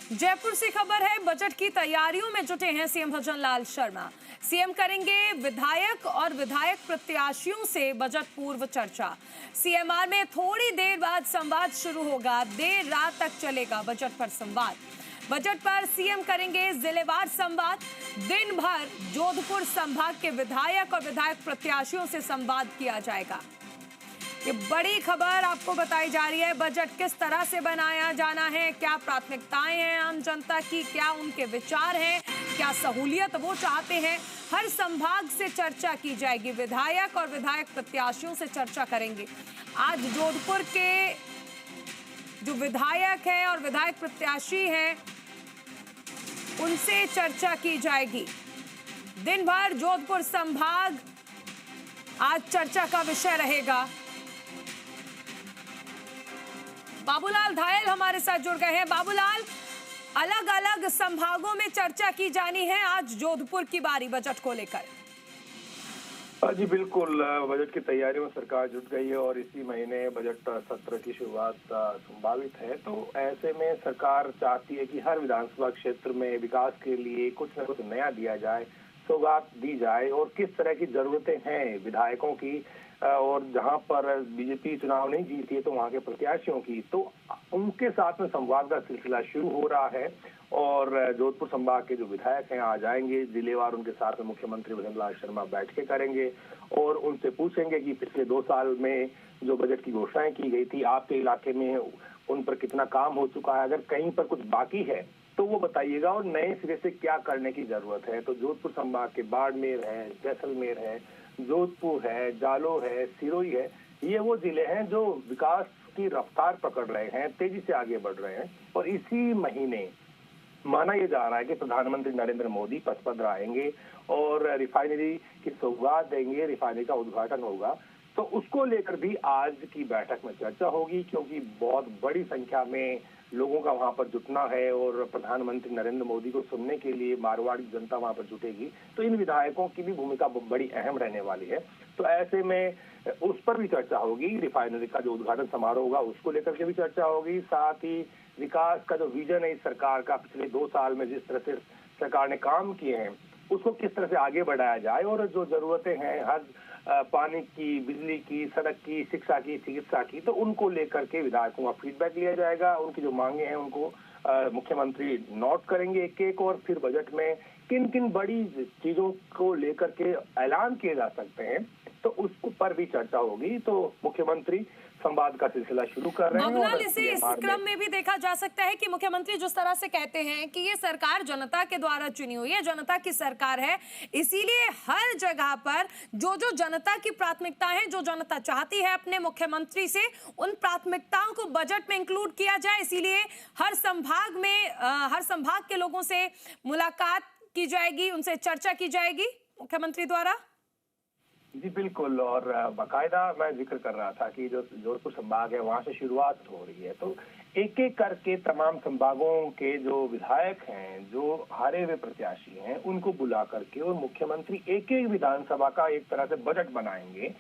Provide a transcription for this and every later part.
जयपुर से खबर है, बजट की तैयारियों में जुटे हैं सीएम भजनलाल शर्मा। सीएम करेंगे विधायक और विधायक प्रत्याशियों से बजट पूर्व चर्चा। सीएमआर में थोड़ी देर बाद संवाद शुरू होगा, देर रात तक चलेगा बजट पर संवाद। बजट पर सीएम करेंगे जिलेवार संवाद। दिन भर जोधपुर संभाग के विधायक और विधायक प्रत्याशियों से संवाद किया जाएगा। ये बड़ी खबर आपको बताई जा रही है। बजट किस तरह से बनाया जाना है, क्या प्राथमिकताएं हैं आम जनता की, क्या उनके विचार हैं, क्या सहूलियत वो चाहते हैं, हर संभाग से चर्चा की जाएगी। विधायक और विधायक प्रत्याशियों से चर्चा करेंगे। आज जोधपुर के जो विधायक हैं और विधायक प्रत्याशी हैं उनसे चर्चा की जाएगी। दिन भर जोधपुर संभाग आज चर्चा का विषय रहेगा। बाबूलाल धायल हमारे साथ जुड़ गए हैं। बाबूलाल, अलग अलग संभागों में चर्चा की जानी है, आज जोधपुर की बारी बजट को लेकर। जी बिल्कुल, बजट की तैयारी में सरकार जुट गई है और इसी महीने बजट सत्र की शुरुआत संभावित है। तो ऐसे में सरकार चाहती है कि हर विधानसभा क्षेत्र में विकास के लिए कुछ न कुछ नया दिया जाए, सौगात दी जाए और किस तरह की जरूरतें हैं विधायकों की और जहां पर बीजेपी चुनाव नहीं जीती है तो वहां के प्रत्याशियों की, तो उनके साथ में संवाद का सिलसिला शुरू हो रहा है। और जोधपुर संभाग के जो विधायक हैं आ जाएंगे जिलेवार, उनके साथ में मुख्यमंत्री भजनलाल शर्मा बैठकें करेंगे और उनसे पूछेंगे कि पिछले 2 साल में जो बजट की घोषणाएं की गई थी आपके इलाके में उन पर कितना काम हो चुका है, अगर कहीं पर कुछ बाकी है तो वो बताइएगा और नए सिरे से क्या करने की जरूरत है। तो जोधपुर संभाग के बाड़मेर है, जैसलमेर है, जोधपुर है, जालोर है, सिरोही है, ये वो जिले हैं जो विकास की रफ्तार पकड़ रहे हैं, तेजी से आगे बढ़ रहे हैं। और इसी महीने माना यह जा रहा है कि प्रधानमंत्री नरेंद्र मोदी पचपद्र आएंगे और रिफाइनरी की सौगात देंगे, रिफाइनरी का उद्घाटन होगा। तो उसको लेकर भी आज की बैठक में चर्चा होगी, क्योंकि बहुत बड़ी संख्या में लोगों का वहां पर जुटना है और प्रधानमंत्री नरेंद्र मोदी को सुनने के लिए मारवाड़ी जनता वहां पर जुटेगी। तो इन विधायकों की भी भूमिका बड़ी अहम रहने वाली है। तो ऐसे में उस पर भी चर्चा होगी। रिफाइनरी का जो उद्घाटन समारोह होगा उसको लेकर के भी चर्चा होगी। साथ ही विकास का जो विजन है इस सरकार का, पिछले 2 साल में जिस तरह से सरकार ने काम किए हैं उसको किस तरह से आगे बढ़ाया जाए और जो जरूरतें हैं हर पानी की, बिजली की, सड़क की, शिक्षा की, चिकित्सा की, तो उनको लेकर के विधायकों का फीडबैक लिया जाएगा। उनकी जो मांगे हैं उनको मुख्यमंत्री नोट करेंगे एक एक, और फिर बजट में किन किन बड़ी चीजों को लेकर के ऐलान किए जा सकते हैं तो उस पर भी चर्चा होगी। तो मुख्यमंत्री संवाद का सिलसिला शुरू कर रहे हैं। बाबूलाल, इस क्रम में भी देखा जा सकता है कि मुख्यमंत्री जिस तरह से कहते हैं कि ये सरकार जनता के द्वारा चुनी हुई है, जनता की सरकार है, इसीलिए हर जगह पर जो जो जनता की प्राथमिकताएं हैं, जो जनता चाहती है अपने मुख्यमंत्री से, उन प्राथमिकताओं को बजट में इंक्लूड किया जाए। इसीलिए हर संभाग के लोगों से मुलाकात की जाएगी, उनसे चर्चा की जाएगी मुख्यमंत्री द्वारा। जी बिल्कुल, और बाकायदा मैं जिक्र कर रहा था कि जो जोधपुर संभाग है वहां से शुरुआत हो रही है। तो एक एक करके तमाम संभागों के जो विधायक हैं, जो हारे हुए प्रत्याशी हैं, उनको बुला करके और मुख्यमंत्री एक एक विधानसभा का एक तरह से बजट बनाएंगे।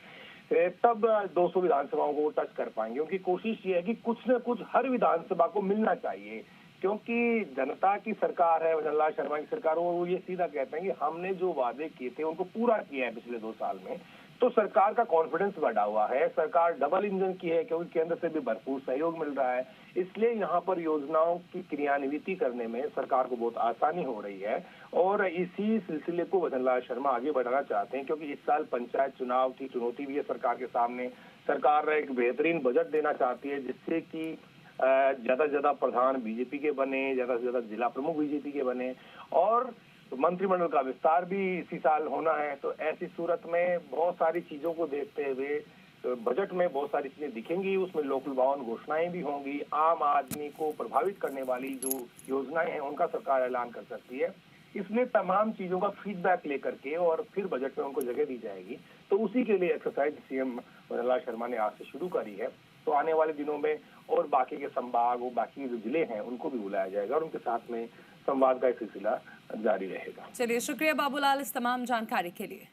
तब 200 विधानसभाओं को टच कर पाएंगे। उनकी कोशिश ये है कि कुछ न कुछ हर विधानसभा को मिलना चाहिए, क्योंकि जनता की सरकार है, भजनलाल शर्मा की सरकार, वो ये सीधा कहते हैं कि हमने जो वादे किए थे उनको पूरा किया है पिछले 2 साल में। तो सरकार का कॉन्फिडेंस बढ़ा हुआ है, सरकार डबल इंजन की है क्योंकि केंद्र से भी भरपूर सहयोग मिल रहा है। इसलिए यहाँ पर योजनाओं की क्रियान्विति करने में सरकार को बहुत आसानी हो रही है और इसी सिलसिले को भजनलाल शर्मा आगे बढ़ाना चाहते हैं, क्योंकि इस साल पंचायत चुनाव की चुनौती भी है सरकार के सामने। सरकार एक बेहतरीन बजट देना चाहती है जिससे कि ज्यादा से ज्यादा प्रधान बीजेपी के बने, ज्यादा से ज्यादा जिला प्रमुख बीजेपी के बने और मंत्रिमंडल का विस्तार भी इसी साल होना है। तो ऐसी सूरत में बहुत सारी चीजों को देखते हुए बजट में बहुत सारी चीजें दिखेंगी। उसमें लोक लुभावन घोषणाएं भी होंगी, आम आदमी को प्रभावित करने वाली जो योजनाएं हैं उनका सरकार ऐलान कर सकती है। इसलिए तमाम चीजों का फीडबैक लेकर के और फिर बजट में उनको जगह दी जाएगी। तो उसी के लिए एक्सरसाइज सीएम भजनलाल शर्मा ने आज से शुरू करी है। तो आने वाले दिनों में और बाकी के संभाग और बाकी जो जिले हैं उनको भी बुलाया जाएगा और उनके साथ में संवाद का सिलसिला जारी रहेगा। चलिए, शुक्रिया बाबूलाल इस तमाम जानकारी के लिए।